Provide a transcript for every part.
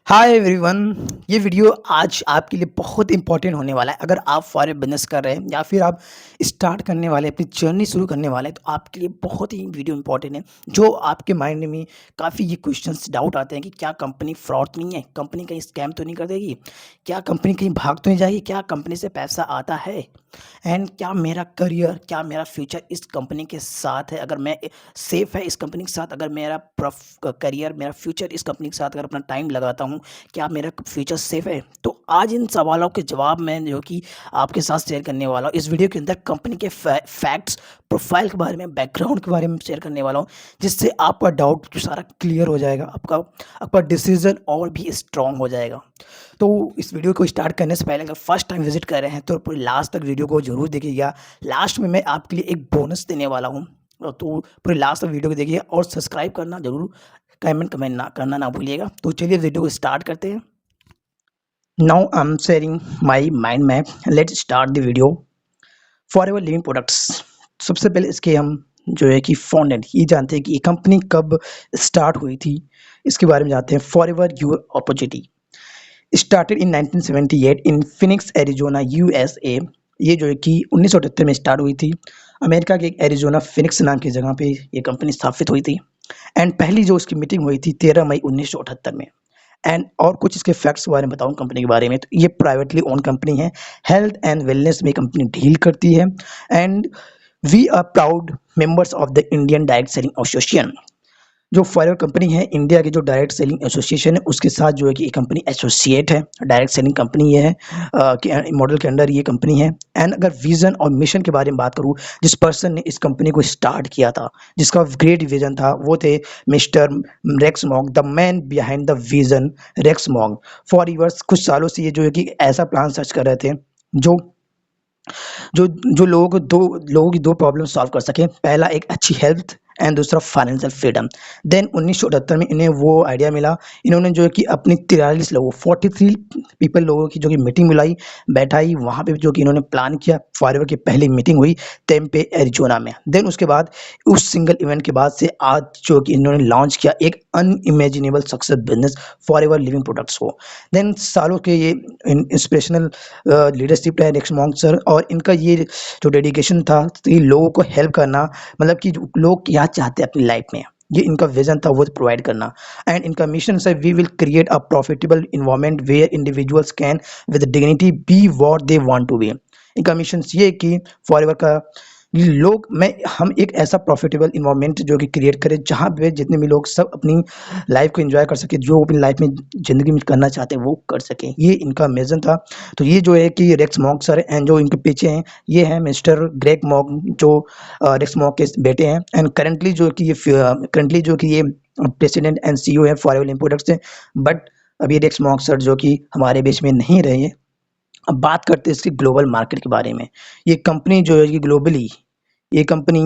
Hi everyone. ये video आज आपके लिए बहुत इंपॉर्टेंट होने वाला है। अगर आप फॉरेन बिजनेस कर रहे हैं या फिर आप स्टार्ट करने वाले अपनी जर्नी शुरू करने वाले हैं, तो आपके लिए बहुत ही वीडियो इंपॉर्टेंट है। जो आपके माइंड में काफ़ी ये क्वेश्चंस डाउट आते हैं कि क्या कंपनी फ्रॉड तो नहीं है, कंपनी कहीं स्कैम तो नहीं कर देगी, क्या कंपनी कहीं भाग तो नहीं जाएगी, क्या कंपनी से पैसा आता है, एंड क्या मेरा करियर, क्या मेरा फ्यूचर इस कंपनी के साथ है, अगर मैं सेफ है इस कंपनी के साथ, अगर मेरा करियर, मेरा फ्यूचर इस कंपनी के साथ अगर अपना टाइम लगाता हूँ, क्या मेरा फ्यूचर सेफ है। तो आज इन सवालों के जवाब मैं जो कि आपके साथ शेयर करने वाला हूँ इस वीडियो के अंदर। कंपनी के फैक्ट्स, प्रोफाइल के बारे में, बैकग्राउंड के बारे में शेयर करने वाला हूँ, जिससे आपका डाउट जो सारा क्लियर हो जाएगा, आपका आपका डिसीजन और भी स्ट्रांग हो जाएगा। तो इस वीडियो को स्टार्ट करने से पहले अगर फर्स्ट टाइम विजिट कर रहे हैं तो पूरे लास्ट तक वीडियो को जरूर देखिएगा। लास्ट में मैं आपके लिए एक बोनस देने वाला हूँ, तो पूरे लास्ट तक वीडियो को देखिए और सब्सक्राइब करना जरूर, कमेंट ना करना ना भूलिएगा। तो चलिए वीडियो को स्टार्ट करते हैं। Now I am sharing my mind map. Let's start the video. Forever living products, सबसे पहले इसके हम जो है कि फाउंडेड ये जानते हैं कि ये कंपनी कब स्टार्ट हुई थी, इसके बारे में जानते हैं। Forever your opportunity started in 1978 in Phoenix Arizona USA. ये जो है कि 1978 में स्टार्ट हुई थी। अमेरिका के एक एरिजोना फिनिक्स नाम की जगह पे ये कंपनी स्थापित हुई थी। एंड पहली जो उसकी मीटिंग हुई थी 13 मई 1978 में। एंड और कुछ इसके फैक्ट्स के बारे में बताऊं कंपनी के बारे में, तो ये प्राइवेटली ओन कंपनी है। हेल्थ एंड वेलनेस में कंपनी डील करती है। And we are proud members of the Indian direct selling association. जो फॉरएवर कंपनी है, इंडिया की जो डायरेक्ट सेलिंग एसोसिएशन है उसके साथ जो है कि ये कंपनी एसोसिएट है। डायरेक्ट सेलिंग कंपनी ये है कि मॉडल के अंडर ये कंपनी है। एंड अगर विजन और मिशन के बारे में बात करूँ, जिस पर्सन ने इस कंपनी को स्टार्ट किया था, जिसका ग्रेट विजन था, वो थे mister Rex Monk, the man behind the vision, Rex Monk. For years, कुछ सालों से ये जो है कि ऐसा प्लान सर्च कर रहे थे जो जो जो लोगों की दो प्रॉब्लम सॉल्व कर सके। पहला एक अच्छी हेल्थ एंड दूसरा फाइनेंशियल फ्रीडम। देन 1978 में इन्हें वो आइडिया मिला। इन्होंने जो है कि अपनी 43 लोगों 43 पीपल लोगों की जो कि मीटिंग बुलाई, बैठाई, वहाँ पे जो कि इन्होंने प्लान किया। फॉरएवर की पहली मीटिंग हुई टेम्पे एरिजोना में। देन उसके बाद उस सिंगल इवेंट के बाद से आज जो कि इन्होंने लॉन्च किया एक unimaginable success business, forever living products को। देन सालों के ये इंस्पिरेशनल लीडरशिप है नेक्स्ट मॉन्क सर, और इनका ये जो डेडिकेशन था, तो ये लोगों को हेल्प करना, मतलब कि लोग क्या चाहते हैं अपनी लाइफ में, ये इनका विजन था, वो प्रोवाइड करना। एंड इनका मिशन है, we will create a profitable environment where individuals can with dignity be what they want to be. इनका मिशन ये है कि फॉरएवर का लोग मैं हम एक ऐसा प्रॉफिटेबल इन्वायरमेंट जो कि क्रिएट करें, जहाँ पे जितने भी लोग सब अपनी लाइफ को एंजॉय कर सके, जो अपनी लाइफ में ज़िंदगी में करना चाहते हैं वो कर सकें। ये इनका मिशन था। तो ये जो है कि रेक्स मॉन्क सर एंड जो इनके पीछे हैं ये हैं मिस्टर ग्रेग मॉन्क, जो रेक्स मॉन्क के बेटे हैं। एंड करंटली जो कि ये प्रेसिडेंट एंड सीईओ है फॉरएवर लिविंग प्रोडक्ट्स से। बट अभी रेक्स मॉन्क सर जो कि हमारे बीच में नहीं रहे हैं। अब बात करते हैं इसकी ग्लोबल मार्केट के बारे में। ये कंपनी जो है कि ग्लोबली, ये कंपनी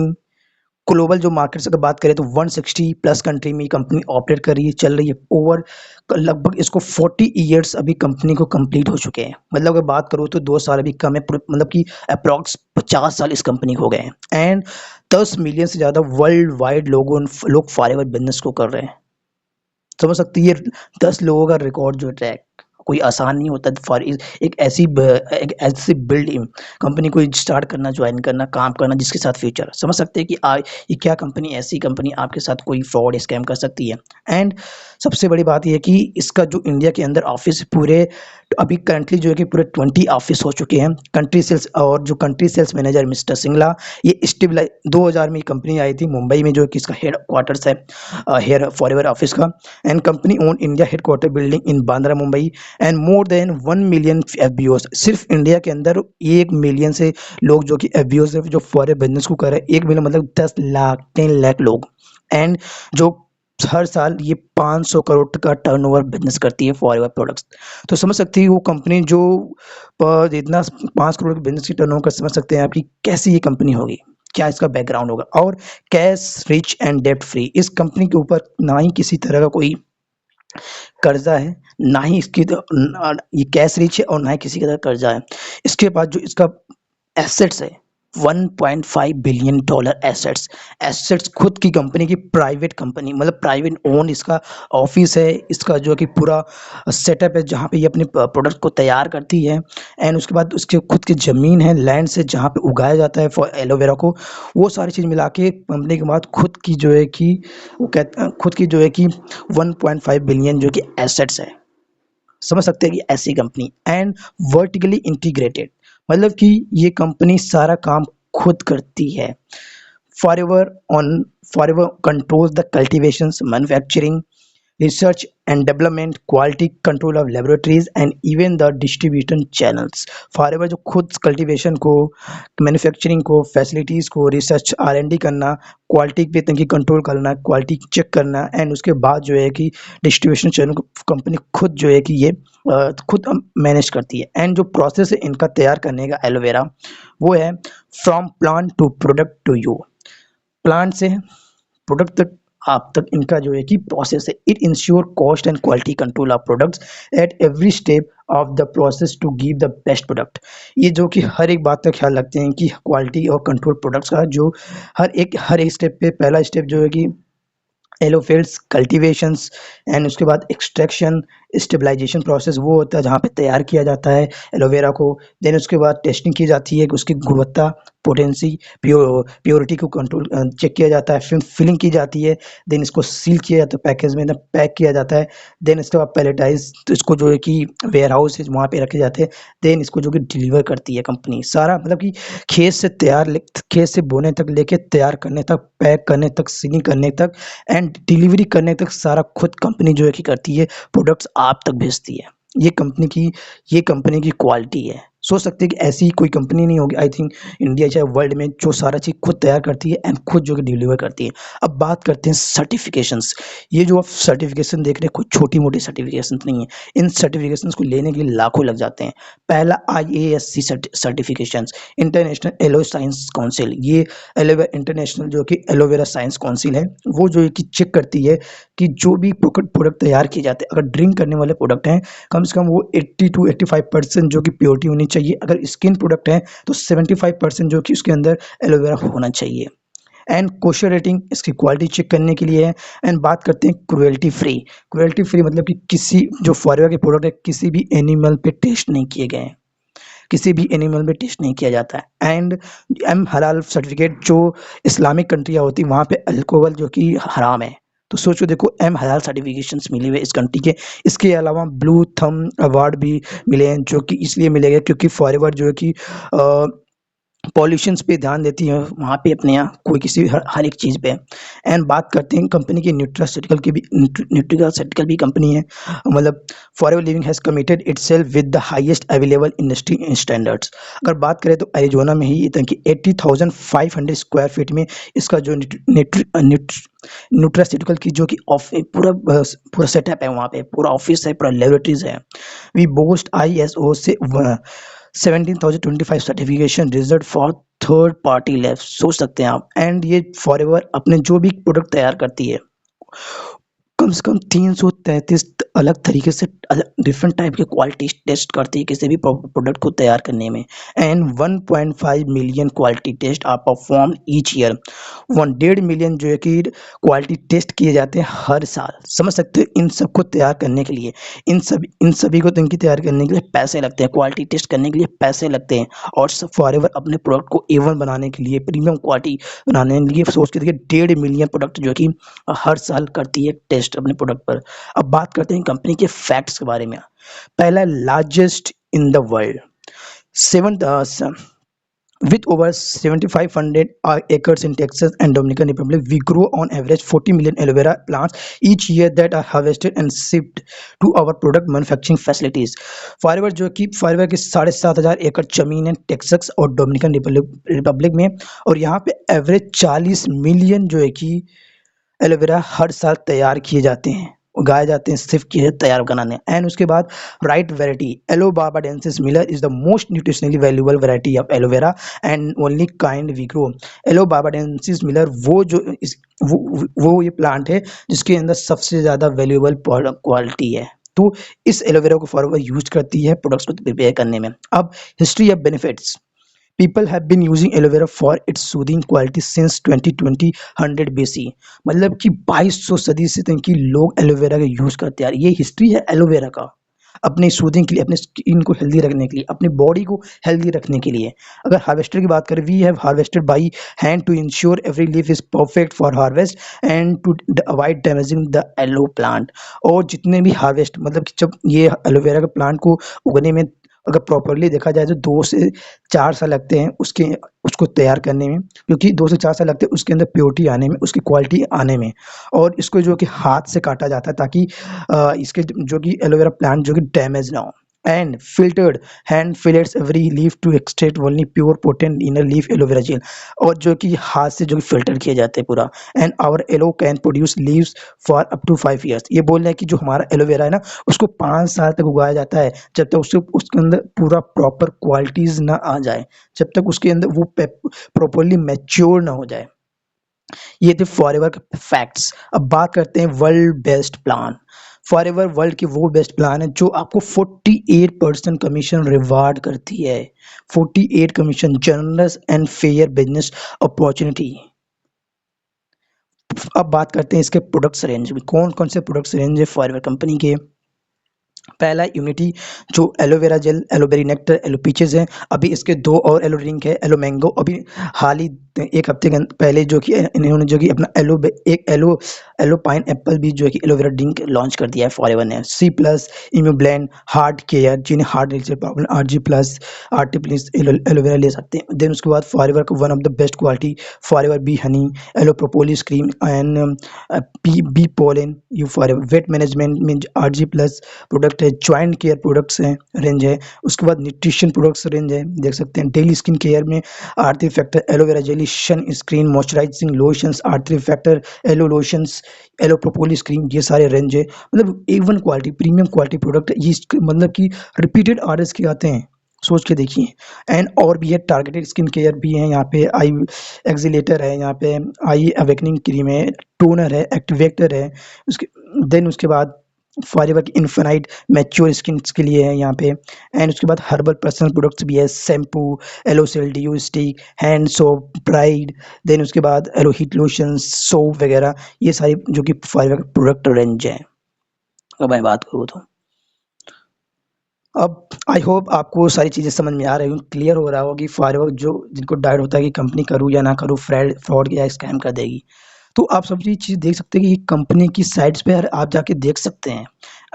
ग्लोबल जो मार्केट से अगर बात करें तो 160 प्लस कंट्री में ये कंपनी ऑपरेट कर रही है, चल रही है। ओवर लगभग इसको 40 ईयर्स अभी कंपनी को कंप्लीट हो चुके हैं। मतलब अगर बात करूँ तो 2 साल अभी कम है, मतलब कि अप्रॉक्स 50 साल इस कंपनी को हो गए हैं। एंड 10 मिलियन से ज़्यादा वर्ल्ड वाइड लोग फॉरएवर बिजनेस को कर रहे हैं। समझ सकती है, 10 लोगों का रिकॉर्ड जो ट्रैक कोई आसान नहीं होता। फॉर एक ऐसी बिल्ड कंपनी को स्टार्ट करना, ज्वाइन करना, काम करना, जिसके साथ फ्यूचर। समझ सकते हैं कि ये क्या कंपनी, ऐसी कंपनी आपके साथ कोई फ्रॉड स्कैम कर सकती है। एंड सबसे बड़ी बात यह है कि इसका जो इंडिया के अंदर ऑफिस पूरे अभी करंटली जो है कि पूरे 20 ऑफिस हो चुके हैं। कंट्री सेल्स और जो country sales manager mister Singla, ये स्टेबलाइज 2000 में कंपनी आई थी मुंबई में, जो कि इसका हेड क्वार्टर्स है हेयर फॉरएवर ऑफिस का। And company own India headquarter building in Bandra Mumbai. And more than 1 million FBOs, सिर्फ इंडिया के अंदर 1 मिलियन से लोग जो कि एफबीओस जो फॉरएवर बिजनेस को कर रहे हैं। 1 मिलियन मतलब 10 लाख 10 लाख लोग। एंड जो हर साल ये 500 करोड़ का टर्नओवर बिजनेस करती है फॉरएवर प्रोडक्ट्स। तो समझ सकती है वो कंपनी जो इतना 5 करोड़ के बिजनेस की टर्नओवर कर, समझ सकते हैं आपकी कैसी ये कंपनी होगी, क्या इसका बैकग्राउंड होगा। और कैश रिच एंड डेब्ट फ्री, इस कंपनी के ऊपर ना ही किसी तरह का कोई कर्जा है, ना ही ये कैश रिच है और ना ही किसी का कर्जा है। इसके बाद जो इसका एसेट्स है, $1.5 बिलियन एसेट्स। एसेट्स खुद की कंपनी की, प्राइवेट कंपनी मतलब प्राइवेट ओन इसका ऑफिस है, इसका जो कि पूरा सेटअप है जहाँ पे ये अपने प्रोडक्ट को तैयार करती है। एंड उसके बाद उसके खुद की ज़मीन है, लैंड से जहाँ पे उगाया जाता है फॉर एलोवेरा को, वो सारी चीज़ मिला के कंपनी के बाद खुद की जो है कि वो खुद की जो है कि 1.5 बिलियन जो कि एसेट्स है। समझ सकते हैं कि ऐसी कंपनी। एंड वर्टिकली इंटीग्रेटेड मतलब कि ये कंपनी सारा काम खुद करती है। Forever on Forever controls the cultivations, manufacturing, research and development, quality control of laboratories and even the distribution channels। Forever जो खुद कल्टीवेशन को, मैन्युफैक्चरिंग को, फैसिलिटीज़ को, रिसर्च R&D करना, क्वालिटी पे तंगी कंट्रोल करना, क्वालिटी चेक करना, एंड उसके बाद जो है कि डिस्ट्रीब्यूशन चैनल को कंपनी खुद जो है कि ये खुद मैनेज करती है। एंड जो प्रोसेस है इनका तैयार करने का एलोवेरा, वो है from plant to product to you. Plant से प्रोडक्ट तक, आप तक इनका जो है कि प्रोसेस है। It ensure cost and quality control of products at every step of the process to give the best product. ये जो कि हर एक बात का ख्याल रखते हैं कि क्वालिटी और कंट्रोल प्रोडक्ट्स का, जो हर एक स्टेप पे पहला स्टेप जो है कि एलोफिल्स कल्टीवेशंस, एंड उसके बाद एक्सट्रैक्शन स्टेबलाइजेशन प्रोसेस वो होता है जहाँ पे तैयार किया जाता है एलोवेरा को। देन उसके बाद टेस्टिंग की जाती है कि उसकी गुणवत्ता, पोटेंसी, प्योरिटी को कंट्रोल चेक किया जाता है। फिर फिलिंग की जाती है। देन इसको सील किया जाता है, पैकेज में पैक किया जाता है। देन इसके बाद पैलेटाइज, तो इसको जो है कि वेयर हाउस है वहाँ पे रखे जाते हैं। देन इसको जो कि डिलीवर करती है कंपनी सारा, मतलब कि खेत से बोने तक लेके तैयार करने तक, पैक करने तक, सीलिंग करने तक एंड डिलीवरी करने तक सारा खुद कंपनी जो है कि करती है। प्रोडक्ट्स आप तक भेजती है। ये कंपनी की क्वालिटी है। सोच सकते हैं कि ऐसी कोई कंपनी नहीं होगी आई थिंक इंडिया चाहे वर्ल्ड में, जो सारा चीज़ खुद तैयार करती है एंड खुद जो कि डिलीवर करती है। अब बात करते हैं सर्टिफिकेशंस। ये जो आप सर्टिफिकेशन देख रहे हैं कोई छोटी मोटी सर्टिफिकेशन नहीं है। इन सर्टिफिकेशंस को लेने के लिए लाखों लग जाते हैं। पहला IASC certifications, international aloe science council. ये इंटरनेशनल जो कि एलोवेरा साइंस काउंसिल है, वो जो है कि चेक करती है कि जो भी प्रोडक्ट तैयार किए जाते हैं, अगर ड्रिंक करने वाले प्रोडक्ट हैं, कम से कम वो 80 to 85% जो कि प्योरिटी होनी चाहिए। अगर स्किन प्रोडक्ट है तो 75% जो कि उसके अंदर एलोवेरा होना चाहिए। एंड कोशर रेटिंग इसकी क्वालिटी चेक करने के लिए है। एंड बात करते हैं क्रुएल्टी फ्री मतलब कि किसी जो फॉरएवर के प्रोडक्ट है किसी भी एनिमल पे टेस्ट नहीं किए गए हैं, किसी भी एनिमल में टेस्ट नहीं किया जाता है। एंड एम हलाल सर्टिफिकेट, जो इस्लामिक कंट्रियाँ होती वहाँ पे अल्कोहल जो कि हराम है, तो सोचो देखो एम हलाल सर्टिफिकेशंस मिले हुए इस कंट्री के। इसके अलावा ब्लू थम अवार्ड भी मिले हैं, जो कि इसलिए मिलेगा क्योंकि फॉरएवर जो है कि पॉल्यूशंस पे ध्यान देती है वहाँ पे अपने यहाँ कोई किसी हर एक चीज़ पे। एंड बात करते हैं कंपनी की न्यूट्रास्यूटिकल भी कंपनी है। मतलब forever living has committed itself with the highest available industry standards. अगर बात करें तो एरिजोना में ही इतना कि 80,500 स्क्वायर फीट में इसका जो न्यूट्रास्यूटिकल की जो कि पूरा सेटअप है, वहाँ पे पूरा ऑफिस है, पूरा लेबोरेटरीज है। वी बोस्ट ISO से 17,025 certification reserve for third party labs. सोच सकते हैं आप। एंड ये फॉरएवर अपने जो भी प्रोडक्ट तैयार करती है कम से कम 333 अलग तरीके से डिफरेंट टाइप के क्वालिटी टेस्ट करती है किसी भी प्रोडक्ट को तैयार करने में। And 1.5 million quality test are perform each year. 1.5 million जो है कि क्वालिटी टेस्ट किए जाते हैं हर साल। समझ सकते हो इन सबको तैयार करने के लिए, इन सभी को इनकी तैयार करने के लिए पैसे लगते हैं, क्वालिटी टेस्ट करने के लिए पैसे लगते हैं। और सब फॉरएवर अपने प्रोडक्ट को A1 बनाने के लिए, प्रीमियम क्वालिटी बनाने के लिए सोच के देखिए 1.5 मिलियन प्रोडक्ट जो कि हर साल करती है टेस्ट अपने प्रोडक्ट पर। अब बात करते हैं कंपनी के फैक्ट्स के बारे में। पहला, largest in the world, 7 with over 7,500 acres in Texas and Dominican Republic, we grow on average 40 million aloe vera plants each year that are harvested and shipped to our product manufacturing facilities। Forever जो कि forever की 7,500 एकड़ जमीन है Texas और Dominican Republic में, और यहाँ पे एवरेज 40 मिलियन जो है कि एलोवेरा हर साल तैयार किए जाते हैं, उगाए जाते हैं सिर्फ किए तैयार बनाने। एंड उसके बाद right variety, aloe barbadensis miller is the most nutritionally valuable variety of aloe vera and only kind we grow. Aloe barbadensis miller वो ये प्लांट है जिसके अंदर सबसे ज़्यादा वैल्यूएबल क्वालिटी है। तो इस एलोवेरा को फॉरएवर यूज करती है प्रोडक्ट्स को प्रिपेयर करने में। अब history of benefits. People have been using aloe vera for its soothing quality since 2020 100 BC। मतलब कि 2200 सदी से तक कि लोग एलोवेरा का यूज़ करते आ रहे हैं। ये हिस्ट्री है एलोवेरा का, अपने सूदिंग के लिए, अपने स्किन को हेल्दी रखने के लिए, अपनी बॉडी को हेल्दी रखने के लिए। अगर हार्वेस्टर की बात करें, we have harvested by hand to ensure every leaf is perfect for harvest and to avoid damaging the aloe plant. और जितने भी हार्वेस्ट, मतलब कि जब ये एलोवेरा के प्लांट को उगने में अगर प्रॉपरली देखा जाए तो 2 से 4 साल लगते हैं उसको तैयार करने में, क्योंकि 2 से 4 साल लगते हैं उसके अंदर प्योरिटी आने में, उसकी क्वालिटी आने में। और इसको जो कि हाथ से काटा जाता है ताकि इसके जो कि एलोवेरा प्लांट जो कि डैमेज ना हो। And filtered hand fillets every leaf to extract only pure potent inner leaf aloe vera gel. और जो कि हाथ से जो कि फिल्टर किया जाता है पूरा। And our aloe can produce leaves for up to 5 years. ये बोल रहे हैं कि जो हमारा एलोवेरा है ना, उसको 5 साल तक उगाया जाता है, जब तक उसके अंदर पूरा प्रॉपर क्वालिटीज ना आ जाए, जब तक उसके अंदर वो प्रॉपरली मैच्योर ना हो जाए। ये थे फॉरएवर के फैक्ट्स। अब बात करते हैं world best plan. Forever world की वो बेस्ट प्लान है जो आपको 48% कमीशन रिवार्ड करती है। 48 commission, generous and fair business opportunity. अब बात करते हैं इसके प्रोडक्ट्स रेंज में, कौन कौन से प्रोडक्ट्स रेंज है फॉरएवर कंपनी के। पहला यूनिटी जो aloe vera gel, aloe berry nectar, aloe peaches है। अभी इसके 2 और एलो ड्रिंक है, एलो मैंगो। अभी हाल ही 1 हफ्ते के पहले जो कि इन्होंने जो कि अपना एलो पाइन एप्पल भी जो है कि एलोवेरा ड्रिंक लॉन्च कर दिया है फॉरएवर ने। C plus immublend heart care, जिन्हें heart related problem, argi plus RT plus aloe vera सकते हैं। देन उसके बाद फॉरएवर का one of the best quality Forever bee honey, aloe propolis cream and P B pollen you Forever weight management में argi plus product है। Joint care products हैं, range है। उसके बाद न्यूट्रिशन प्रोडक्ट्स रेंज है, देख सकते हैं। डेली स्किन केयर में R three factor aloe vera jelly, sun screen moisturising lotions, R three factor aloe lotions, aloe propolis cream, ये सारे रेंज है। मतलब A1 quality, premium quality product ये मतलब कि रिपीटेड ऑर्डर्स के आते हैं, सोच के देखिए। एंड और भी है, टारगेटेड स्किन केयर भी है यहाँ पे, आई एक्जिलेटर है यहाँ पे, आई अवेकनिंग क्रीम है, टोनर है, एक्टिवेटर है। उसके देन उसके बाद फॉरएवर की इन्फिनाइट मैच्योर स्किन के लिए है यहाँ पे। एंड उसके बाद हर्बल पर्सनल प्रोडक्ट्स भी है, शैम्पू, एलोसेल deo stick, hand soap, pride. Then उसके बाद एलो हीट लोशन, सोप वगैरह, ये सारी जो कि फॉरएवर का प्रोडक्ट रेंज है। अब मैं बात करूँ तो अब आई होप आपको सारी चीज़ें समझ में आ रही होंगी, क्लियर हो रहा होगा कि फॉरएवर जो जिनको डाउट होता है कि कंपनी करूँ या ना करूँ, फ्रॉड या स्कैम कर देगी, तो आप सब ये चीज़ देख सकते हैं कि कंपनी की साइट्स पे आप जाके देख सकते हैं।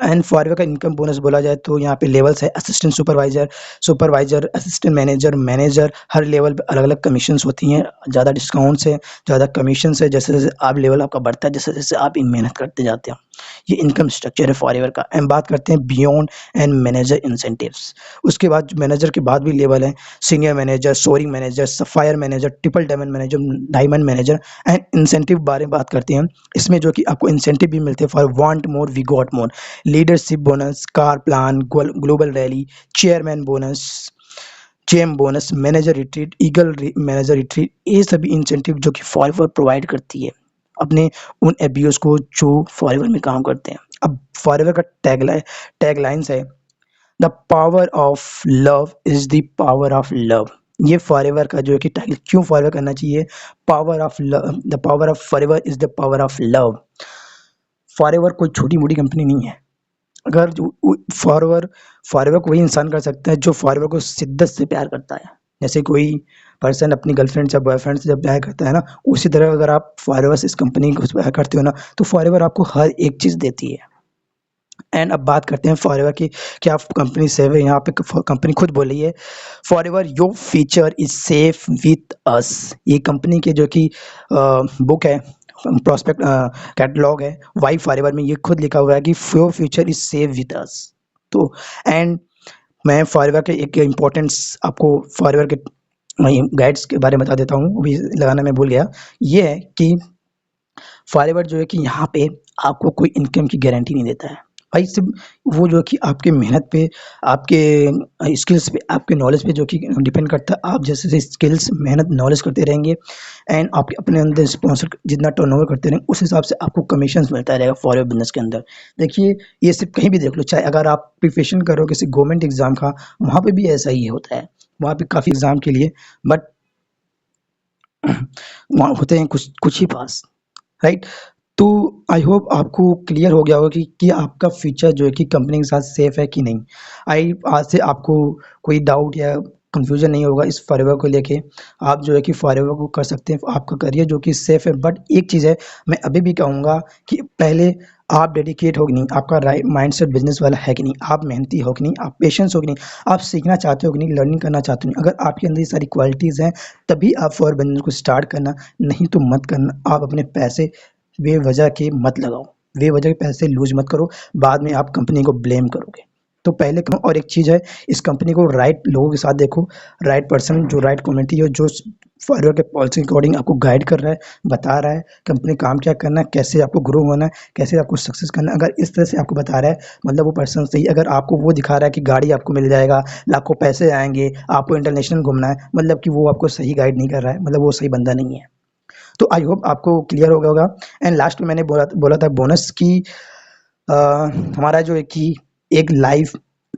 एंड फॉरएवर का इनकम बोनस बोला जाए तो यहाँ पे लेवल्स है, assistant supervisor, supervisor, assistant manager, manager, हर लेवल पे अलग अलग कमीशंस होती हैं, ज़्यादा डिस्काउंट्स है, ज़्यादा कमीशंस है। जैसे जैसे आप लेवल आपका बढ़ता है, जैसे जैसे आप मेहनत करते जाते हो, ये इनकम स्ट्रक्चर है फॉरएवर का। एंड बात करते हैं बियॉन्ड एंड मैनेजर इंसेंटिव्स। उसके बाद मैनेजर के बाद भी लेवल है, senior manager, soaring manager, sapphire manager, triple diamond manager, diamond manager. And incentive बारे में बात करते हैं, इसमें जो कि आपको इंसेंटिव भी मिलते हैं for want more we got more, leadership bonus, car plan, global rally, chairman bonus, gem bonus, manager retreat, eagle manager retreat. ये सभी इंसेंटिव जो कि फॉरएवर प्रोवाइड करती है अपने उन एबीओस को जो फॉरएवर में काम करते हैं। अब फॉरएवर का टैगलाइंस है, the power of love is the power of love. ये फॉरएवर का जो है कि टाइटल क्यों फॉरएवर करना चाहिए, power of love, the power of forever is the power of love. Forever कोई छोटी मोटी कंपनी नहीं है। अगर फॉरएवर फॉरएवर को वही इंसान कर सकता है जो फॉरएवर को शिद्दत से प्यार करता है। जैसे कोई पर्सन अपनी गर्लफ्रेंड या बॉयफ्रेंड से जब प्यार करता है ना, उसी तरह अगर आप फॉरएवर से इस कंपनी को प्यार करते हो ना, तो फॉरएवर आपको हर एक चीज़ देती है। एंड अब बात करते हैं फॉरएवर की क्या कंपनी सेव है। यहाँ पे कंपनी खुद बोल रही है, forever your future is safe with us. ये कंपनी के जो कि बुक है, प्रोस्पेक्ट कैटलॉग है वाई फॉरएवर में, ये खुद लिखा हुआ है कि your future is safe with us. तो एंड मैं फॉरएवर के एक इम्पोर्टेंस आपको फॉरएवर के गाइड्स के बारे में बता देता हूँ, अभी लगाना मैं भूल गया। ये है कि फॉरएवर जो है कि यहाँ पे आपको कोई इनकम की गारंटी नहीं देता है भाई, सिर्फ वो जो कि आपके मेहनत पे, आपके स्किल्स पे, आपके नॉलेज पे जो कि डिपेंड करता है। आप जैसे जैसे स्किल्स, मेहनत, नॉलेज करते रहेंगे एंड आपके अपने अंदर स्पॉन्सर जितना टर्नओवर करते रहेंगे, उस हिसाब से आपको कमीशन मिलता रहेगा फॉरएवर बिजनेस के अंदर। देखिए ये सिर्फ कहीं भी देख लो, चाहे अगर आप प्रिपरेशन करो किसी गवर्नमेंट एग्जाम का, वहाँ पे भी ऐसा ही होता है वहाँ पे काफ़ी एग्ज़ाम के लिए, बट वहाँ होते हैं कुछ कुछ ही पास, राइट? तो आई होप आपको क्लियर हो गया होगा कि आपका फ्यूचर जो है कि कंपनी के साथ सेफ है कि नहीं। आई आज से आपको कोई डाउट या कंफ्यूजन नहीं होगा इस फॉरएवर को लेके। आप जो है कि फॉरएवर को कर सकते हैं, आपका करियर जो कि सेफ है। बट एक चीज़ है, मैं अभी भी कहूँगा कि पहले आप डेडिकेट हो कि नहीं, आपका राइट माइंडसेट बिजनेस वाला है कि नहीं, आप मेहनती हो कि नहीं, आप पेशेंस हो कि नहीं, आप सीखना चाहते हो कि नहीं, लर्निंग करना चाहते हो कि नहीं। अगर आपके अंदर ये सारी क्वालिटीज़ हैं तभी आप फॉर बिजनेस को स्टार्ट करना, नहीं तो मत करना। आप अपने पैसे बेवजह के मत लगाओ, बेवजह के पैसे लूज़ मत करो, बाद में आप कंपनी को ब्लेम करोगे। तो पहले करो। और एक चीज़ है, इस कंपनी को राइट लोगों के साथ देखो, राइट पर्सन जो राइट कम्युनिटी है, जो फॉरवर्ड के पॉलिसी के अकॉर्डिंग आपको गाइड कर रहा है, बता रहा है कंपनी काम क्या करना है, कैसे आपको ग्रो होना है, कैसे आपको सक्सेस करना है। अगर इस तरह से आपको बता रहा है, मतलब वो पर्सन सही। अगर आपको वो दिखा रहा है कि गाड़ी आपको मिल जाएगा, लाखों पैसे आएँगे, आपको इंटरनेशनल घूमना है, मतलब कि वो आपको सही गाइड नहीं कर रहा है, मतलब वो सही बंदा नहीं है। तो आई होप आपको क्लियर हो गया होगा। एंड लास्ट में मैंने बोला था बोनस की, हमारा जो है कि एक लाइव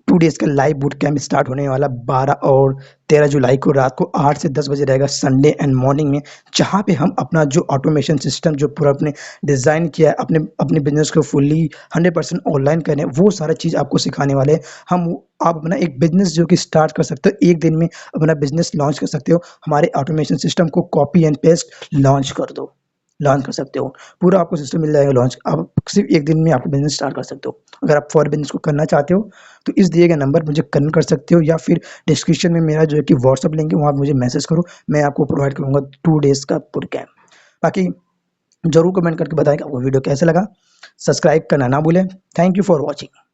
2 डेज़ का लाइव बूट कैंप स्टार्ट होने वाला 12 और 13 जुलाई को रात को 8 से 10 बजे रहेगा, संडे एंड मॉर्निंग में। जहाँ पे हम अपना जो ऑटोमेशन सिस्टम जो पूरा अपने डिज़ाइन किया है, अपने अपने बिज़नेस को फुल्ली 100% ऑनलाइन करें, वो सारा चीज़ आपको सिखाने वाले हैं हम। आप अपना एक बिज़नेस जो कि स्टार्ट कर सकते हो, एक दिन में अपना बिज़नेस लॉन्च कर सकते हो। हमारे ऑटोमेशन सिस्टम को कॉपी एंड पेस्ट लॉन्च कर दो, लॉन्च कर सकते हो। पूरा आपको सिस्टम मिल जाएगा लॉन्च, आप सिर्फ एक दिन में आपका बिजनेस स्टार्ट कर सकते हो। अगर आप फॉर बिजनेस को करना चाहते हो तो इस दिए गए नंबर मुझे कनेक्ट कर सकते हो, या फिर डिस्क्रिप्शन में मेरा जो है कि व्हाट्सअप लिंक है, वहाँ आप मुझे मैसेज करो, मैं आपको प्रोवाइड करूँगा 2 डेज़ का पूरा कैंप। बाकी ज़रूर कमेंट करके बताएं कि आपको वीडियो कैसे लगा। सब्सक्राइब करना ना भूलें। Thank you for watching.